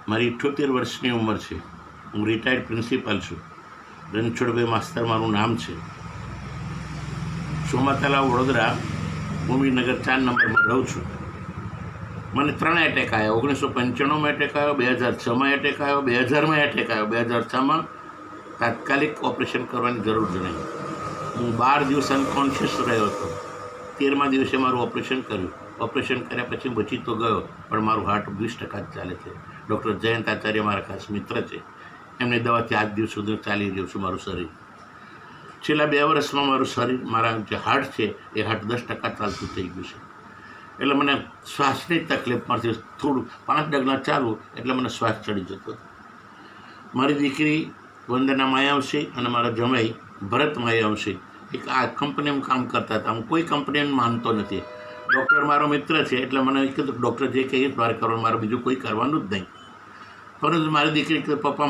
મારી 78 વર્ષની ઉંમર છે. હું રિટાયર્ડ પ્રિન્સિપાલ છું. રણછોડભાઈ માસ્તર મારું નામ છે. સોમા તલાવ, વડોદરા, ભૂમિનગર 4 નંબરમાં રહું છું. મને 3 એટેક આવ્યા. 1995માં એટેક આવ્યો, 2006માં એટેક આવ્યો, 2000માં એટેક આવ્યો. 2006માં તાત્કાલિક ઓપરેશન કરવાની જરૂર જણાવી. હું 12 દિવસ અનકોન્શિયસ રહ્યો હતો. 13મા દિવસે મારું ઓપરેશન કર્યું. ઓપરેશન કર્યા પછી બચી તો ગયો, પણ મારું હાર્ટ 20% જ ચાલે છે. ડૉક્ટર જયંત આચાર્ય મારા ખાસ મિત્ર છે. એમની દવાથી આજ દિવસ સુધી ચાલી રહ્યું છું મારું શરીર. છેલ્લા 2 વર્ષમાં મારું શરીર, મારા જે હાર્ટ છે એ હાર્ટ 10% ચાલતું થઈ ગયું છે. એટલે મને શ્વાસની તકલીફ મળતી. થોડું 5 ડગલા ચાલવું એટલે મને શ્વાસ ચડી જતો હતો. મારી દીકરી વંદના માયાવશી અને મારા જમાઈ ભરત માયાવશી એક આ કંપનીમાં કામ કરતા હતા. હું કોઈ કંપનીને માનતો નથી. ડૉક્ટર મારો મિત્ર છે એટલે મને કીધું ડૉક્ટર જે કહીએ મારે કરવાનું, મારે બીજું કોઈ કરવાનું જ નહીં. પરંતુ મારી દીકરી કે પપ્પા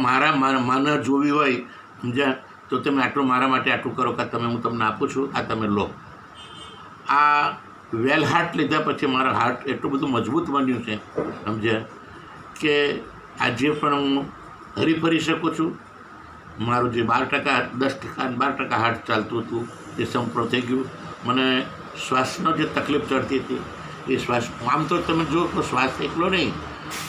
માને જોવી હોય સમજ્યા તો તમે આટલું મારા માટે આટલું કરો કે તમે હું તમને આપું છું, આ તમે લો. આ વેલ હાર્ટ લીધા પછી મારા હાર્ટ એટલું બધું મજબૂત બન્યું છે સમજ્યા કે આજે પણ હું હરીફરી શકું છું. મારું જે 12%, 10%, 12% હાર્ટ ચાલતું હતું એ સંપૂર્ણ થઈ ગયું. મને શ્વાસનો જે તકલીફ ચડતી હતી એ શ્વાસ, આમ તો તમે જુઓ તો શ્વાસ એકલો નહીં,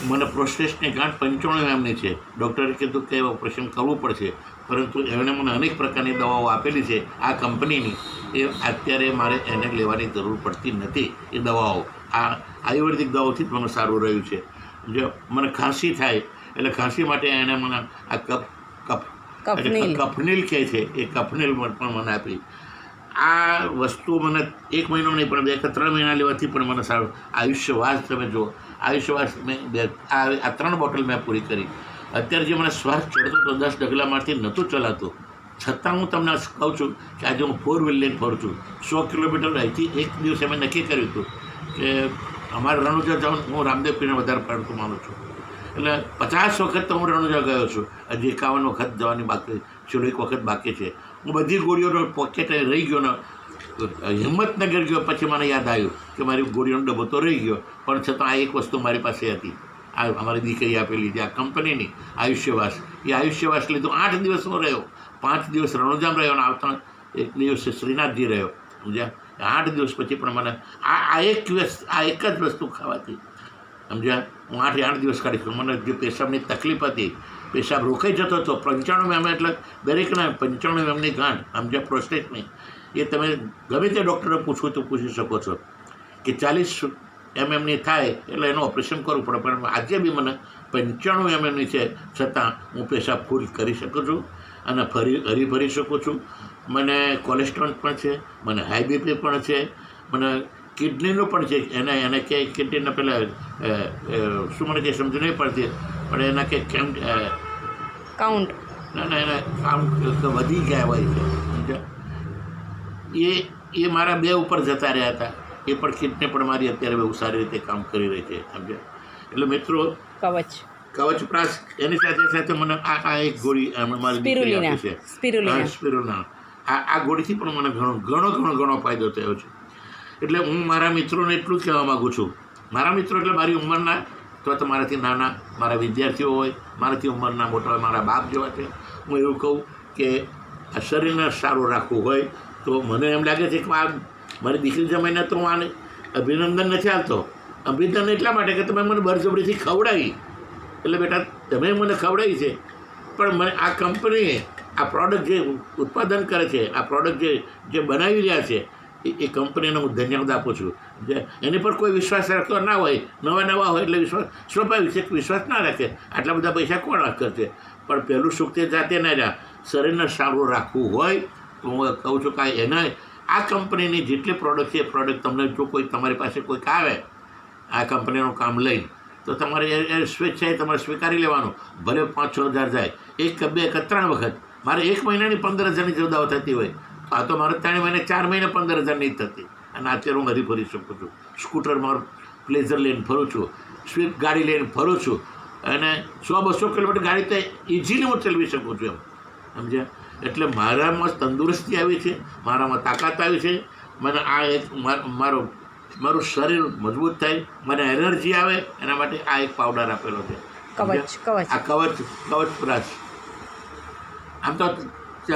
મને પ્રોસ્ટેટની ગાંઠ 95 એમની છે. ડૉક્ટરે કીધું કે ઓપરેશન કરવું પડશે, પરંતુ એમણે મને અનેક પ્રકારની દવાઓ આપેલી છે આ કંપનીની. એ અત્યારે મારે એને લેવાની જરૂર પડતી નથી. એ દવાઓ આ આયુર્વેદિક દવાઓથી જ મને સારું રહ્યું છે. જો મને ખાંસી થાય એટલે ખાંસી માટે એણે મને આ કફનીલ કહે છે, એ કફનીલ પણ મને આપી. આ વસ્તુ મને 1 મહિનો નહીં પણ 2 કે 3 મહિના લેવાથી પણ મને સારું. આયુષ્યવાસ તમે જુઓ, આયુષ્યવાસ મેં આ 3 બોટલ મેં પૂરી કરી. અત્યારે જે મને શ્વાસ ચડતો તો 10 ડગલામાંથી નહોતું ચલાતું, છતાં હું તમને કહું છું કે આજે હું 4 વ્હીલ લઈને ફરું છું. 100 કિલોમીટર અહીંથી એક દિવસે મેં નક્કી કર્યું હતું કે અમારે રણુજા જવાનું. હું રામદેવ પીરને વધારે પડતું માનું છું, એટલે 50 વખત તો હું રણુજા ગયો છું. હજી 51 વખત જવાની બાકી, છેલ્લો 1 વખત બાકી છે. હું બધી ગોળીઓનો પોકેટ રહી ગયો ને હિંમતનગર ગયો પછી મને યાદ આવ્યું કે મારી ગોળીઓનો ડબ્બો તો રહી ગયો, પણ છતાં આ એક વસ્તુ મારી પાસે હતી. આ અમારી દીકરી આપેલી છે આ કંપનીની આયુષ્યવાસ. એ આયુષ્યવાસ લીધું. 8 દિવસ હું રહ્યો. 5 દિવસ રણુજામ રહ્યો અને આવતા 1 દિવસે શ્રીનાથજી રહ્યો સમજ્યા. 8 દિવસ પછી પણ મને આ એક જ વસ્તુ ખાવાથી સમજ્યા હું 8 દિવસ કાઢી શકું. મને જે પેશાબની તકલીફ હતી, પેશાબ રોકાઈ જતો હતો 95 mm, એટલે દરેકના 95 mmની ગાંઠ સમજ્યા પ્રોસ્ટેટની. એ તમે ગમે તે ડૉક્ટરને પૂછવું તો પૂછી શકો છો કે 40 mmની થાય એટલે એનું ઓપરેશન કરવું પડે. પણ આજે બી મને 95 mmની છે, છતાં હું પેશાબ ફૂલ કરી શકું છું અને હરીફરી શકું છું. મને કોલેસ્ટ્રોલ પણ છે, મને હાઈ બીપી પણ છે, મને કિડનીનું પણ છે. એને કે કિડનીને પહેલાં શું મને કંઈ સમજ નહીં પડતી, પણ એના કે કાઉન્ટ ના એના કાઉન્ટ વધી ગયા હોય છે સમજ્યા. એ મારા 2 ઉપર જતા રહ્યા હતા. એ પણ કિડની પણ મારી અત્યારે બહુ સારી રીતે કામ કરી રહી છે સમજ્યા. એટલે મિત્રો કવચ પ્રાસ એની સાથે સાથે મને આ એક ગોળી મારી દીકરી આપી છે, સ્પિરુલિના. આ ગોળીથી પણ મને ઘણો ફાયદો થયો છે. એટલે હું મારા મિત્રોને એટલું જ કહેવા માગું છું. મારા મિત્રો એટલે મારી ઉંમરના તો મારાથી નાના, મારા વિદ્યાર્થીઓ હોય, મારાથી ઉંમરના મોટા હોય, મારા બાપ જેવા છે. હું એવું કહું કે આ શરીરને સારું રાખવું હોય તો મને એમ લાગે છે કે આ મારી દીકરી જમાઈને તો હું આને અભિનંદન નથી આપતો. અભિનંદન એટલા માટે કે તમે મને બળજબરીથી ખવડાવી. એટલે બેટા તમે મને ખવડાવી છે, પણ મને આ કંપનીએ આ પ્રોડક્ટ જે ઉત્પાદન કરે છે, આ પ્રોડક્ટ જે બનાવી રહ્યા છે એ કંપનીને હું ધન્યવાદ આપું છું. જે એની પર કોઈ વિશ્વાસ રાખતો ના હોય, નવા હોય એટલે વિશ્વાસ સ્વાભાવિક છે કે વિશ્વાસ ના રાખે. આટલા બધા પૈસા કોણ કરશે? પણ પહેલું સુખ તે જાતે ના રહ્યા. શરીરને સારું રાખવું હોય તો હું કહું છું કે એના આ કંપનીની જેટલી પ્રોડક્ટ છે એ પ્રોડક્ટ તમને જો કોઈ તમારી પાસે કોઈક આવે આ કંપનીનું કામ લઈને તો તમારે એ સ્વેચ્છાએ તમારે સ્વીકારી લેવાનું. ભલે 5-6 હજાર જાય, 1 કે 2 કે 3 વખત. મારે 1 મહિનાની 15,000ની જો દવા થતી હોય તો આ તો મારે 3 મહિને 4 મહિને 15,000ની જ થતી. અને અત્યારે હું હરીફરી શકું છું. સ્કૂટર મારું પ્લેઝર લઈને ફરું છું, સ્વિફ્ટ ગાડી લઈને ફરું છું, અને 100-200 કિલોમીટર ગાડી તો ઇઝીલી હું ચલાવી શકું છું એમ સમજ્યા. એટલે મારામાં તંદુરસ્તી આવી છે, મારામાં તાકાત આવી છે. મને આ એક મારું શરીર મજબૂત થાય, મને એનર્જી આવે, એના માટે આ એક પાવડર આપેલો છે. આ કવચ બ્રશ આમ તો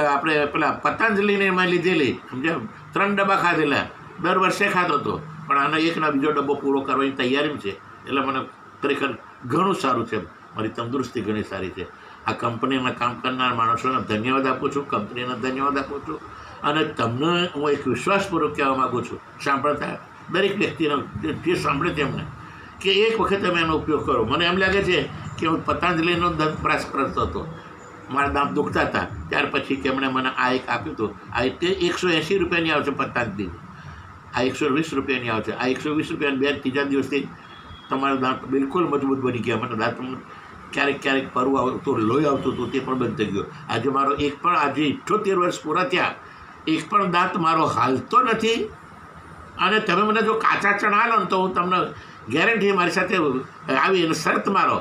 આપણે પેલા પતંજલિને એમાં લીધેલી સમજ્યા, 3 ડબ્બા ખાધેલા, દર વર્ષે ખાતો હતો, પણ આનો એકના બીજો ડબ્બો પૂરો કરવાની તૈયારીમાં છે. એટલે મને ખરેખર ઘણું સારું છે, મારી તંદુરસ્તી ઘણી સારી છે. આ કંપનીમાં કામ કરનાર માણસોને ધન્યવાદ આપું છું, કંપનીને ધન્યવાદ આપું છું. અને તમને હું એક વિશ્વાસપૂર્વક કહેવા માગું છું, સાંભળતા દરેક વ્યક્તિને જે સાંભળે તેમને, કે એક વખત તમે એનો ઉપયોગ કરો. મને એમ લાગે છે કે હું પતંજલિનો દંત બ્રશ કરતો હતો, મારા દાંત દુખતા હતા, ત્યાર પછી તેમણે મને આ એક આપ્યું હતું. આ તે 180 રૂપિયાની આવશે પતંજલિ, આ 120 રૂપિયાની આવશે. આ 120 રૂપિયાની 2-3 દિવસથી તમારા દાંત બિલકુલ મજબૂત બની ગયા. મને દાંત ક્યારેક પરવું આવતું, લોહી આવતું હતું, તે પણ બંધ થઈ ગયો. આજે મારો એક પણ, આજે 78 વર્ષ પૂરા થયા, એક પણ દાંત મારો હાલતો નથી. અને તમે મને જો કાચા ચણા આલો ને તો હું તમને ગેરંટી મારી સાથે આવી અને શરત મારો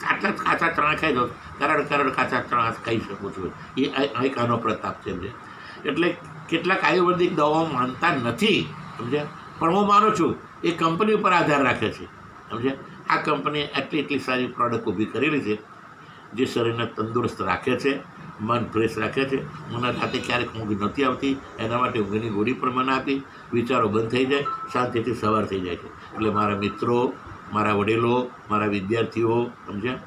આટલા કાચા ચણા ખાઈ દો, કરોડ કાચા ચણા ખાઈ શકું છું. એ એક આનો પ્રતાપ છે. એટલે કેટલાક આયુર્વેદિક દવાઓ માનતા નથી, સમજ્યા, પણ હું માનું છું એ કંપની ઉપર આધાર રાખે છે, સમજ્યા. આ કંપનીએ એટલી સારી પ્રોડક્ટ ઊભી કરેલી છે જે શરીરને તંદુરસ્ત રાખે છે, મન ફ્રેશ રાખે છે. મને રાતે ક્યારેક ઊંઘ નથી આવતી, એના માટે ઊંઘની ગોળી પણ મને આપી, વિચારો બંધ થઈ જાય, શાંતિથી સવાર થઈ જાય છે. એટલે મારા મિત્રો, મારા વડીલો, મારા વિદ્યાર્થીઓ, સમજ્યા,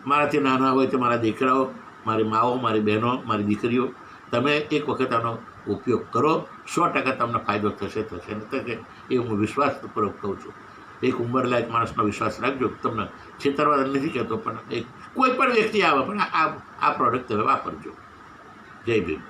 મારાથી નાના હોય તો મારા દીકરાઓ, મારી માઓ, મારી બહેનો, મારી દીકરીઓ, તમે એક વખત આનો ઉપયોગ કરો, 100% તમને ફાયદો થશે. નથી એ હું વિશ્વાસપૂર્વક કહું છું. એક ઉંમરલાયક માણસનો વિશ્વાસ રાખજો. તમને છેતરવા નથી કહેતો, પણ કોઈ પણ વ્યક્તિ આવે પણ આ પ્રોડક્ટ તમે વાપરજો. જય ભીમ.